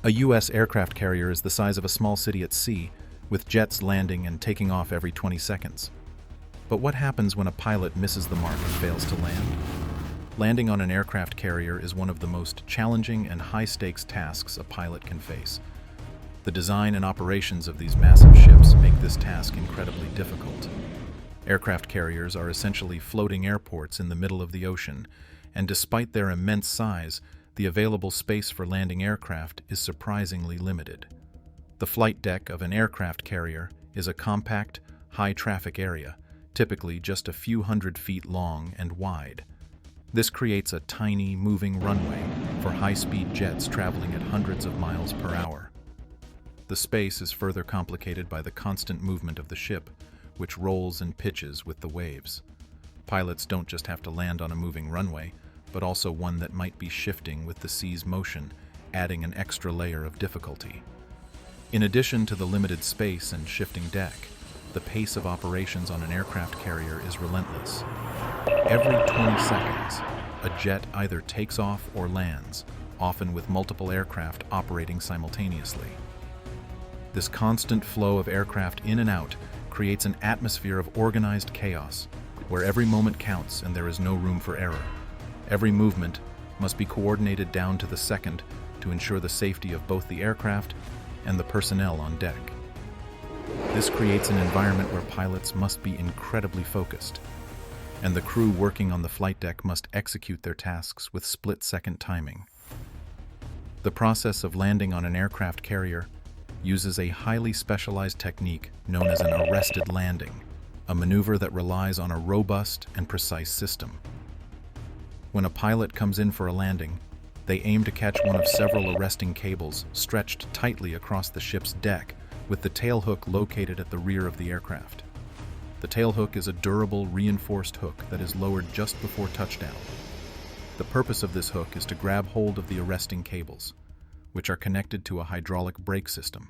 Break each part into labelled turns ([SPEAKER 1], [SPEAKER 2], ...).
[SPEAKER 1] A U.S. aircraft carrier is the size of a small city at sea, with jets landing and taking off every 20 seconds. But what happens when a pilot misses the mark and fails to land? Landing on an aircraft carrier is one of the most challenging and high-stakes tasks a pilot can face. The design and operations of these massive ships make this task incredibly difficult. Aircraft carriers are essentially floating airports in the middle of the ocean, and despite their immense size, the available space for landing aircraft is surprisingly limited. The flight deck of an aircraft carrier is a compact, high-traffic area, typically just a few hundred feet long and wide. This creates a tiny, moving runway for high-speed jets traveling at hundreds of miles per hour. The space is further complicated by the constant movement of the ship, which rolls and pitches with the waves. Pilots don't just have to land on a moving runway, but also one that might be shifting with the sea's motion, adding an extra layer of difficulty. In addition to the limited space and shifting deck, the pace of operations on an aircraft carrier is relentless. Every 20 seconds, a jet either takes off or lands, often with multiple aircraft operating simultaneously. This constant flow of aircraft in and out creates an atmosphere of organized chaos, where every moment counts and there is no room for error. Every movement must be coordinated down to the second to ensure the safety of both the aircraft and the personnel on deck. This creates an environment where pilots must be incredibly focused, and the crew working on the flight deck must execute their tasks with split-second timing. The process of landing on an aircraft carrier uses a highly specialized technique known as an arrested landing, a maneuver that relies on a robust and precise system. When a pilot comes in for a landing, they aim to catch one of several arresting cables stretched tightly across the ship's deck, with the tailhook located at the rear of the aircraft. The tailhook is a durable, reinforced hook that is lowered just before touchdown. The purpose of this hook is to grab hold of the arresting cables, which are connected to a hydraulic brake system.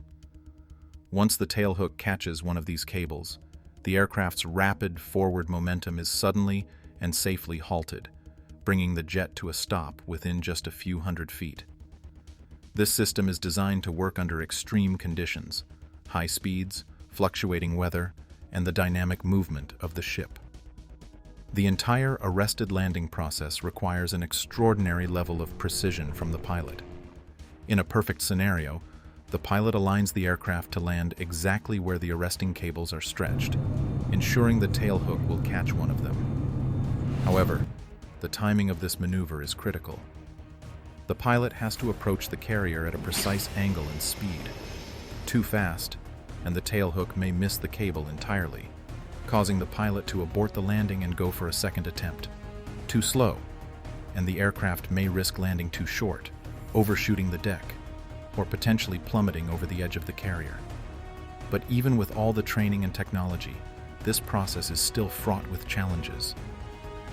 [SPEAKER 1] Once the tailhook catches one of these cables, the aircraft's rapid forward momentum is suddenly and safely halted, bringing the jet to a stop within just a few hundred feet. This system is designed to work under extreme conditions, high speeds, fluctuating weather, and the dynamic movement of the ship. The entire arrested landing process requires an extraordinary level of precision from the pilot. In a perfect scenario, the pilot aligns the aircraft to land exactly where the arresting cables are stretched, ensuring the tailhook will catch one of them. However, the timing of this maneuver is critical. The pilot has to approach the carrier at a precise angle and speed. Too fast, and the tailhook may miss the cable entirely, causing the pilot to abort the landing and go for a second attempt. Too slow, and the aircraft may risk landing too short, overshooting the deck, or potentially plummeting over the edge of the carrier. But even with all the training and technology, this process is still fraught with challenges.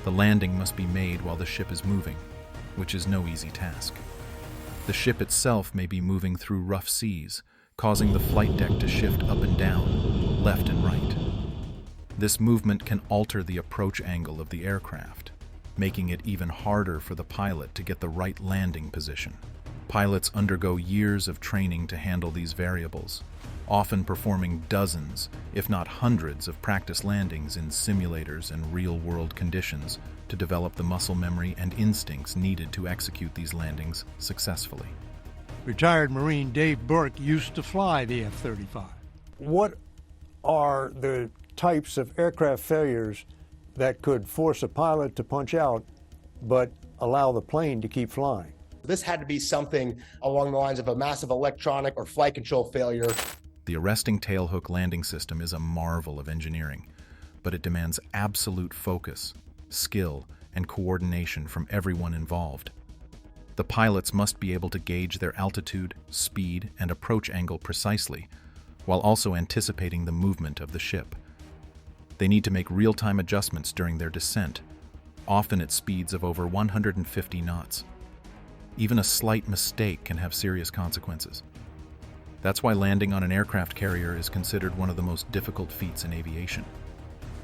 [SPEAKER 1] The landing must be made while the ship is moving, which is no easy task. The ship itself may be moving through rough seas, causing the flight deck to shift up and down, left and right. This movement can alter the approach angle of the aircraft, making it even harder for the pilot to get the right landing position. Pilots undergo years of training to handle these variables, often performing dozens, if not hundreds, of practice landings in simulators and real-world conditions to develop the muscle memory and instincts needed to execute these landings successfully.
[SPEAKER 2] Retired Marine Dave Burke used to fly the F-35.
[SPEAKER 3] What are the types of aircraft failures that could force a pilot to punch out but allow the plane to keep flying?
[SPEAKER 4] This had to be something along the lines of a massive electronic or flight control failure.
[SPEAKER 1] The arresting tailhook landing system is a marvel of engineering, but it demands absolute focus, skill, and coordination from everyone involved. The pilots must be able to gauge their altitude, speed, and approach angle precisely, while also anticipating the movement of the ship. They need to make real-time adjustments during their descent, often at speeds of over 150 knots. Even a slight mistake can have serious consequences. That's why landing on an aircraft carrier is considered one of the most difficult feats in aviation.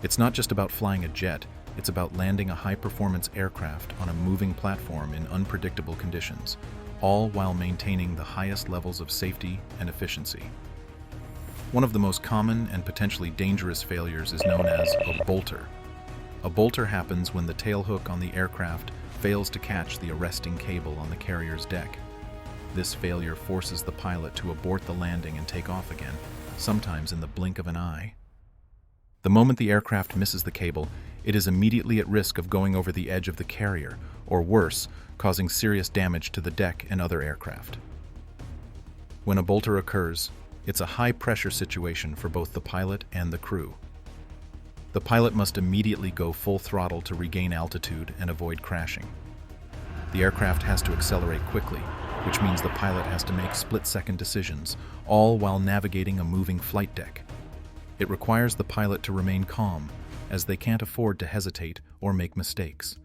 [SPEAKER 1] It's not just about flying a jet, it's about landing a high-performance aircraft on a moving platform in unpredictable conditions, all while maintaining the highest levels of safety and efficiency. One of the most common and potentially dangerous failures is known as a bolter. A bolter happens when the tailhook on the aircraft fails to catch the arresting cable on the carrier's deck. This failure forces the pilot to abort the landing and take off again, sometimes in the blink of an eye. The moment the aircraft misses the cable, it is immediately at risk of going over the edge of the carrier, or worse, causing serious damage to the deck and other aircraft. When a bolter occurs, it's a high-pressure situation for both the pilot and the crew. The pilot must immediately go full throttle to regain altitude and avoid crashing. The aircraft has to accelerate quickly, which means the pilot has to make split-second decisions, all while navigating a moving flight deck. It requires the pilot to remain calm, as they can't afford to hesitate or make mistakes.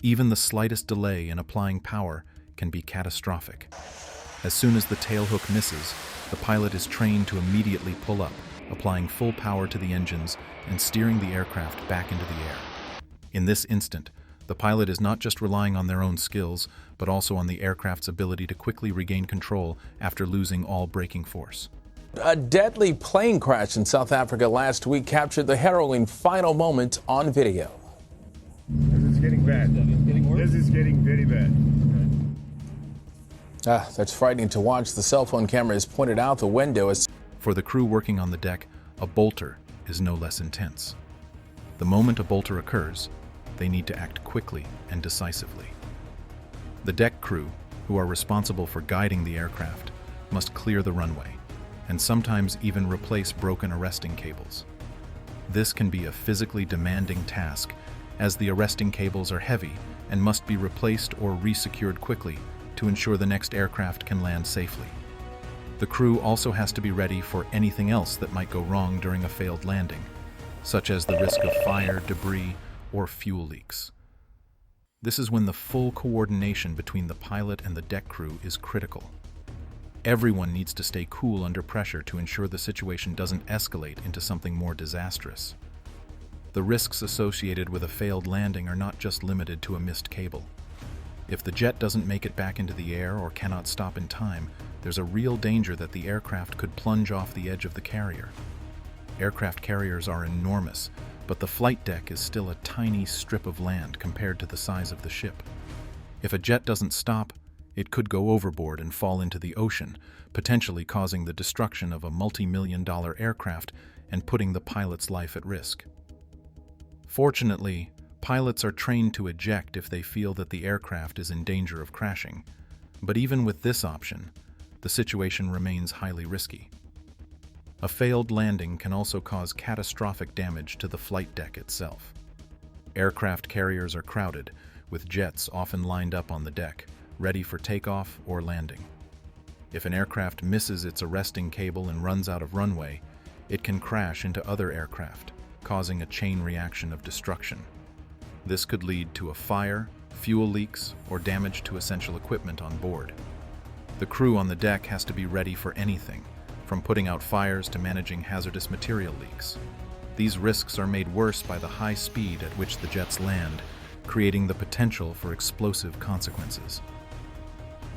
[SPEAKER 1] Even the slightest delay in applying power can be catastrophic. As soon as the tailhook misses, the pilot is trained to immediately pull up, applying full power to the engines and steering the aircraft back into the air. In this instant, the pilot is not just relying on their own skills, but also on the aircraft's ability to quickly regain control after losing all braking force.
[SPEAKER 5] A deadly plane crash in South Africa last week captured the harrowing final moment on video.
[SPEAKER 6] This is getting bad. This is getting very bad.
[SPEAKER 5] That's frightening to watch. The cell phone camera is pointed out the window.
[SPEAKER 1] For the crew working on the deck, a bolter is no less intense. The moment a bolter occurs, they need to act quickly and decisively. The deck crew, who are responsible for guiding the aircraft, must clear the runway, and sometimes even replace broken arresting cables. This can be a physically demanding task, as the arresting cables are heavy and must be replaced or resecured quickly to ensure the next aircraft can land safely. The crew also has to be ready for anything else that might go wrong during a failed landing, such as the risk of fire, debris, or fuel leaks. This is when the full coordination between the pilot and the deck crew is critical. Everyone needs to stay cool under pressure to ensure the situation doesn't escalate into something more disastrous. The risks associated with a failed landing are not just limited to a missed cable. If the jet doesn't make it back into the air or cannot stop in time, there's a real danger that the aircraft could plunge off the edge of the carrier. Aircraft carriers are enormous, but the flight deck is still a tiny strip of land compared to the size of the ship. If a jet doesn't stop, it could go overboard and fall into the ocean, potentially causing the destruction of a multi-million-dollar aircraft and putting the pilot's life at risk. Fortunately, pilots are trained to eject if they feel that the aircraft is in danger of crashing, but even with this option, the situation remains highly risky. A failed landing can also cause catastrophic damage to the flight deck itself. Aircraft carriers are crowded, with jets often lined up on the deck, ready for takeoff or landing. If an aircraft misses its arresting cable and runs out of runway, it can crash into other aircraft, causing a chain reaction of destruction. This could lead to a fire, fuel leaks, or damage to essential equipment on board. The crew on the deck has to be ready for anything, from putting out fires to managing hazardous material leaks. These risks are made worse by the high speed at which the jets land, creating the potential for explosive consequences.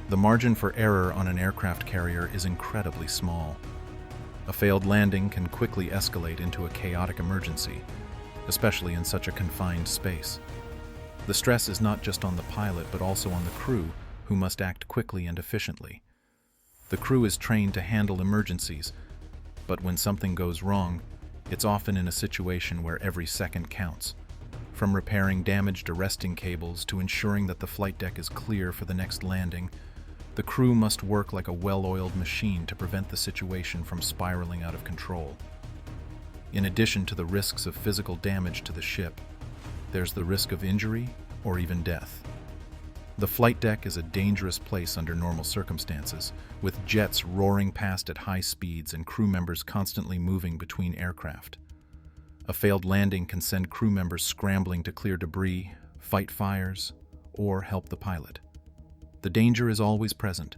[SPEAKER 1] The margin for error on an aircraft carrier is incredibly small. A failed landing can quickly escalate into a chaotic emergency, especially in such a confined space. The stress is not just on the pilot but also on the crew, who must act quickly and efficiently. The crew is trained to handle emergencies, but when something goes wrong, it's often in a situation where every second counts. From repairing damaged arresting cables to ensuring that the flight deck is clear for the next landing, the crew must work like a well-oiled machine to prevent the situation from spiraling out of control. In addition to the risks of physical damage to the ship, there's the risk of injury or even death. The flight deck is a dangerous place under normal circumstances, with jets roaring past at high speeds and crew members constantly moving between aircraft. A failed landing can send crew members scrambling to clear debris, fight fires, or help the pilot. The danger is always present,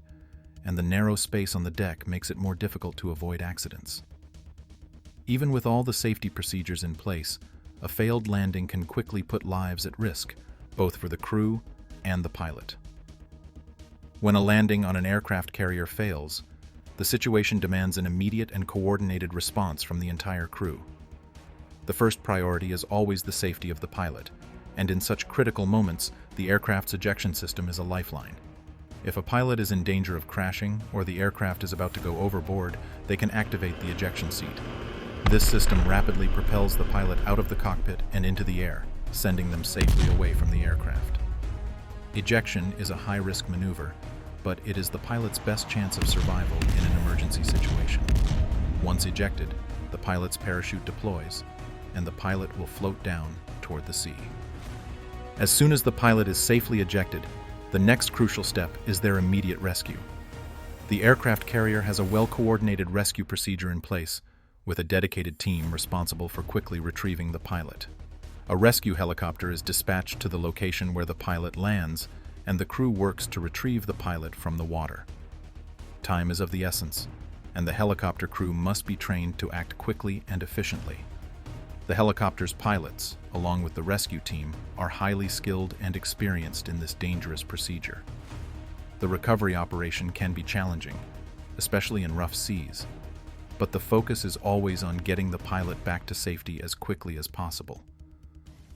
[SPEAKER 1] and the narrow space on the deck makes it more difficult to avoid accidents. Even with all the safety procedures in place, a failed landing can quickly put lives at risk, both for the crew and the pilot. When a landing on an aircraft carrier fails, the situation demands an immediate and coordinated response from the entire crew. The first priority is always the safety of the pilot, and in such critical moments, the aircraft's ejection system is a lifeline. If a pilot is in danger of crashing or the aircraft is about to go overboard, they can activate the ejection seat. This system rapidly propels the pilot out of the cockpit and into the air, sending them safely away from the aircraft. Ejection is a high-risk maneuver, but it is the pilot's best chance of survival in an emergency situation. Once ejected, the pilot's parachute deploys, and the pilot will float down toward the sea. As soon as the pilot is safely ejected, the next crucial step is their immediate rescue. The aircraft carrier has a well-coordinated rescue procedure in place, with a dedicated team responsible for quickly retrieving the pilot. A rescue helicopter is dispatched to the location where the pilot lands, and the crew works to retrieve the pilot from the water. Time is of the essence, and the helicopter crew must be trained to act quickly and efficiently. The helicopter's pilots, along with the rescue team, are highly skilled and experienced in this dangerous procedure. The recovery operation can be challenging, especially in rough seas, but the focus is always on getting the pilot back to safety as quickly as possible.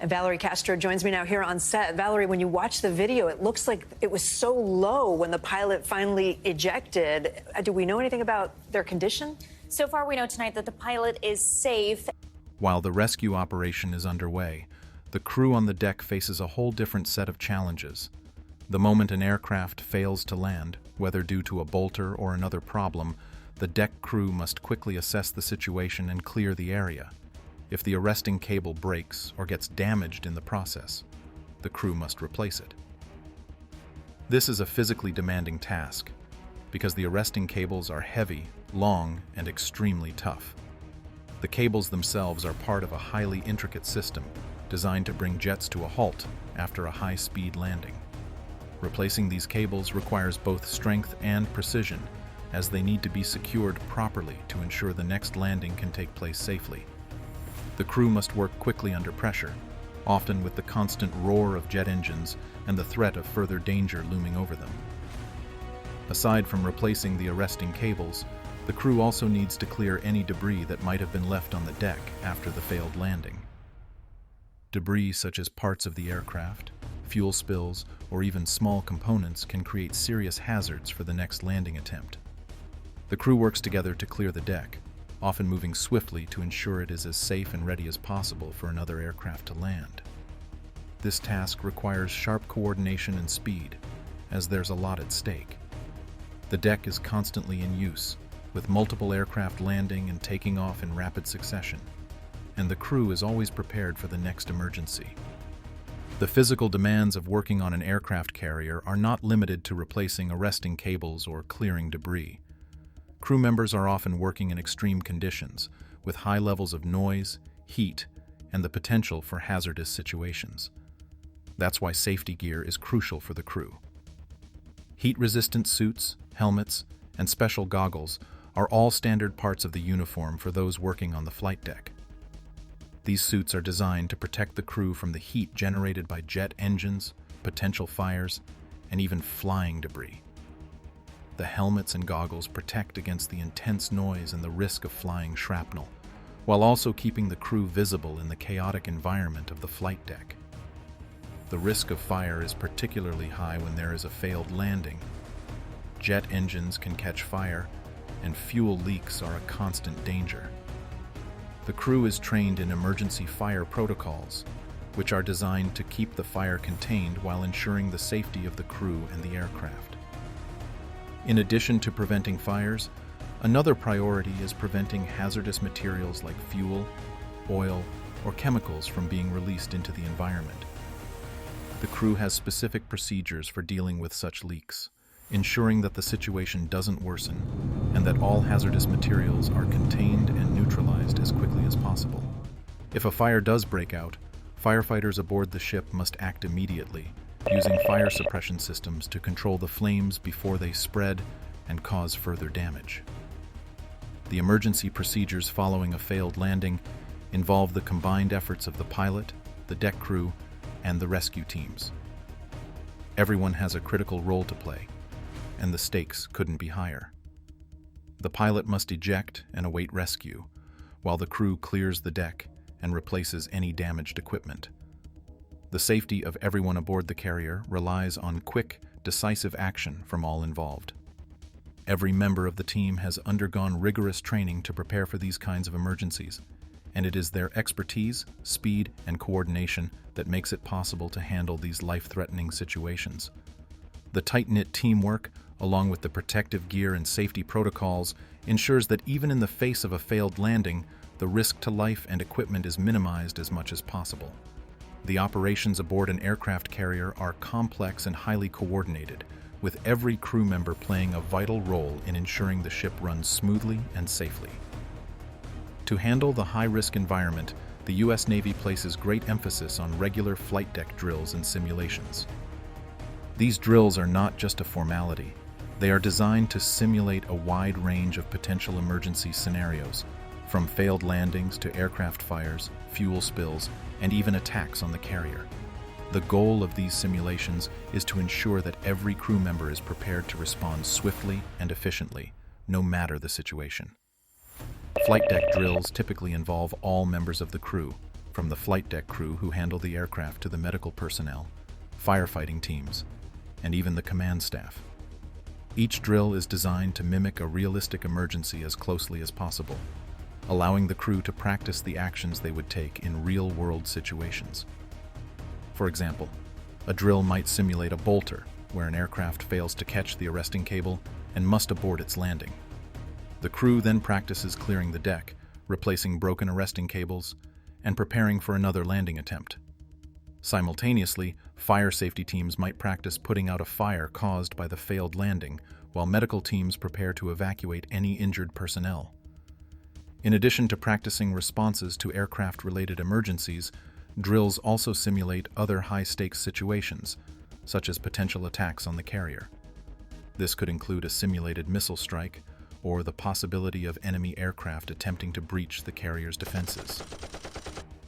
[SPEAKER 7] And Valerie Castro joins me now here on set. Valerie, when you watch the video, it looks like it was so low when the pilot finally ejected. Do we know anything about their condition?
[SPEAKER 8] So far, we know tonight that the pilot is safe.
[SPEAKER 1] While the rescue operation is underway, the crew on the deck faces a whole different set of challenges. The moment an aircraft fails to land, whether due to a bolter or another problem, the deck crew must quickly assess the situation and clear the area. If the arresting cable breaks or gets damaged in the process, the crew must replace it. This is a physically demanding task, because the arresting cables are heavy, long, and extremely tough. The cables themselves are part of a highly intricate system designed to bring jets to a halt after a high-speed landing. Replacing these cables requires both strength and precision, as they need to be secured properly to ensure the next landing can take place safely. The crew must work quickly under pressure, often with the constant roar of jet engines and the threat of further danger looming over them. Aside from replacing the arresting cables, the crew also needs to clear any debris that might have been left on the deck after the failed landing. Debris such as parts of the aircraft, fuel spills, or even small components can create serious hazards for the next landing attempt. The crew works together to clear the deck, often moving swiftly to ensure it is as safe and ready as possible for another aircraft to land. This task requires sharp coordination and speed, as there's a lot at stake. The deck is constantly in use, with multiple aircraft landing and taking off in rapid succession, and the crew is always prepared for the next emergency. The physical demands of working on an aircraft carrier are not limited to replacing arresting cables or clearing debris. Crew members are often working in extreme conditions, with high levels of noise, heat, and the potential for hazardous situations. That's why safety gear is crucial for the crew. Heat-resistant suits, helmets, and special goggles are all standard parts of the uniform for those working on the flight deck. These suits are designed to protect the crew from the heat generated by jet engines, potential fires, and even flying debris. The helmets and goggles protect against the intense noise and the risk of flying shrapnel, while also keeping the crew visible in the chaotic environment of the flight deck. The risk of fire is particularly high when there is a failed landing. Jet engines can catch fire, and fuel leaks are a constant danger. The crew is trained in emergency fire protocols, which are designed to keep the fire contained while ensuring the safety of the crew and the aircraft. In addition to preventing fires, another priority is preventing hazardous materials like fuel, oil, or chemicals from being released into the environment. The crew has specific procedures for dealing with such leaks, ensuring that the situation doesn't worsen and that all hazardous materials are contained and neutralized as quickly as possible. If a fire does break out, firefighters aboard the ship must act immediately, using fire suppression systems to control the flames before they spread and cause further damage. The emergency procedures following a failed landing involve the combined efforts of the pilot, the deck crew, and the rescue teams. Everyone has a critical role to play, and the stakes couldn't be higher. The pilot must eject and await rescue, while the crew clears the deck and replaces any damaged equipment. The safety of everyone aboard the carrier relies on quick, decisive action from all involved. Every member of the team has undergone rigorous training to prepare for these kinds of emergencies, and it is their expertise, speed, and coordination that makes it possible to handle these life-threatening situations. The tight-knit teamwork, along with the protective gear and safety protocols, ensures that even in the face of a failed landing, the risk to life and equipment is minimized as much as possible. The operations aboard an aircraft carrier are complex and highly coordinated, with every crew member playing a vital role in ensuring the ship runs smoothly and safely. To handle the high-risk environment, the U.S. Navy places great emphasis on regular flight deck drills and simulations. These drills are not just a formality. They are designed to simulate a wide range of potential emergency scenarios, from failed landings to aircraft fires, fuel spills, and even attacks on the carrier. The goal of these simulations is to ensure that every crew member is prepared to respond swiftly and efficiently, no matter the situation. Flight deck drills typically involve all members of the crew, from the flight deck crew who handle the aircraft to the medical personnel, firefighting teams, and even the command staff. Each drill is designed to mimic a realistic emergency as closely as possible, allowing the crew to practice the actions they would take in real-world situations. For example, a drill might simulate a bolter, where an aircraft fails to catch the arresting cable and must abort its landing. The crew then practices clearing the deck, replacing broken arresting cables, and preparing for another landing attempt. Simultaneously, fire safety teams might practice putting out a fire caused by the failed landing, while medical teams prepare to evacuate any injured personnel. In addition to practicing responses to aircraft-related emergencies, drills also simulate other high-stakes situations, such as potential attacks on the carrier. This could include a simulated missile strike or the possibility of enemy aircraft attempting to breach the carrier's defenses.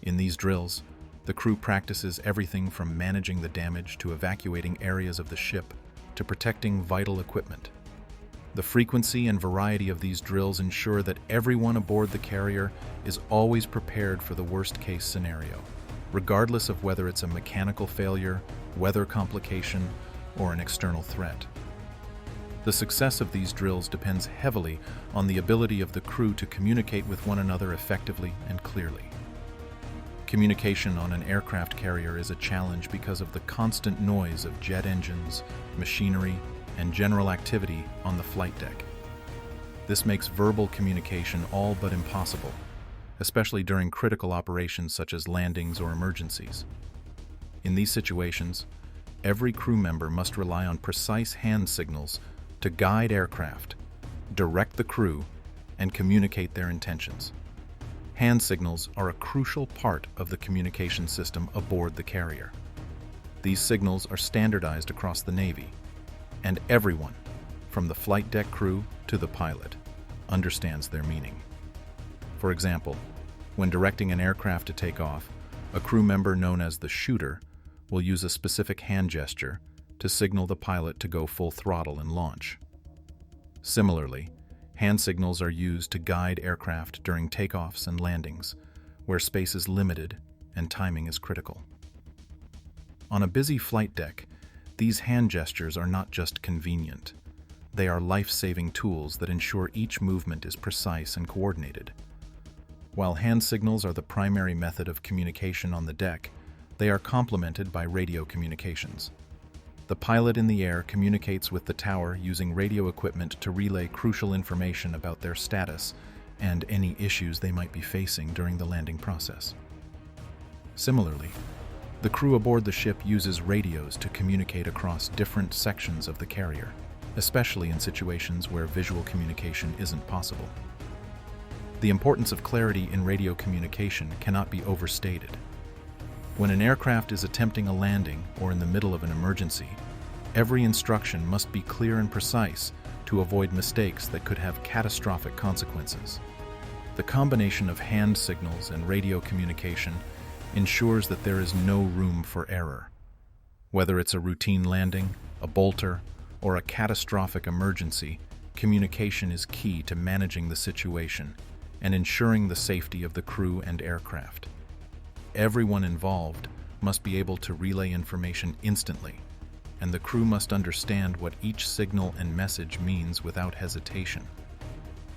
[SPEAKER 1] In these drills, the crew practices everything from managing the damage to evacuating areas of the ship to protecting vital equipment. The frequency and variety of these drills ensure that everyone aboard the carrier is always prepared for the worst-case scenario, regardless of whether it's a mechanical failure, weather complication, or an external threat. The success of these drills depends heavily on the ability of the crew to communicate with one another effectively and clearly. Communication on an aircraft carrier is a challenge because of the constant noise of jet engines, machinery, and general activity on the flight deck. This makes verbal communication all but impossible, especially during critical operations such as landings or emergencies. In these situations, every crew member must rely on precise hand signals to guide aircraft, direct the crew, and communicate their intentions. Hand signals are a crucial part of the communication system aboard the carrier. These signals are standardized across the Navy, and everyone, from the flight deck crew to the pilot, understands their meaning. For example, when directing an aircraft to take off, a crew member known as the shooter will use a specific hand gesture to signal the pilot to go full throttle and launch. Similarly, hand signals are used to guide aircraft during takeoffs and landings, where space is limited and timing is critical. On a busy flight deck, these hand gestures are not just convenient. They are life-saving tools that ensure each movement is precise and coordinated. While hand signals are the primary method of communication on the deck, they are complemented by radio communications. The pilot in the air communicates with the tower using radio equipment to relay crucial information about their status and any issues they might be facing during the landing process. Similarly, the crew aboard the ship uses radios to communicate across different sections of the carrier, especially in situations where visual communication isn't possible. The importance of clarity in radio communication cannot be overstated. When an aircraft is attempting a landing or in the middle of an emergency, every instruction must be clear and precise to avoid mistakes that could have catastrophic consequences. The combination of hand signals and radio communication ensures that there is no room for error. Whether it's a routine landing, a bolter, or a catastrophic emergency, communication is key to managing the situation and ensuring the safety of the crew and aircraft. Everyone involved must be able to relay information instantly, and the crew must understand what each signal and message means without hesitation.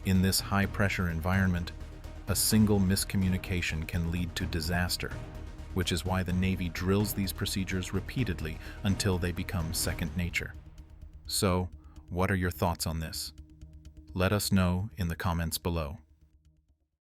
[SPEAKER 1] In this high-pressure environment, a single miscommunication can lead to disaster, which is why the Navy drills these procedures repeatedly until they become second nature. So, what are your thoughts on this? Let us know in the comments below.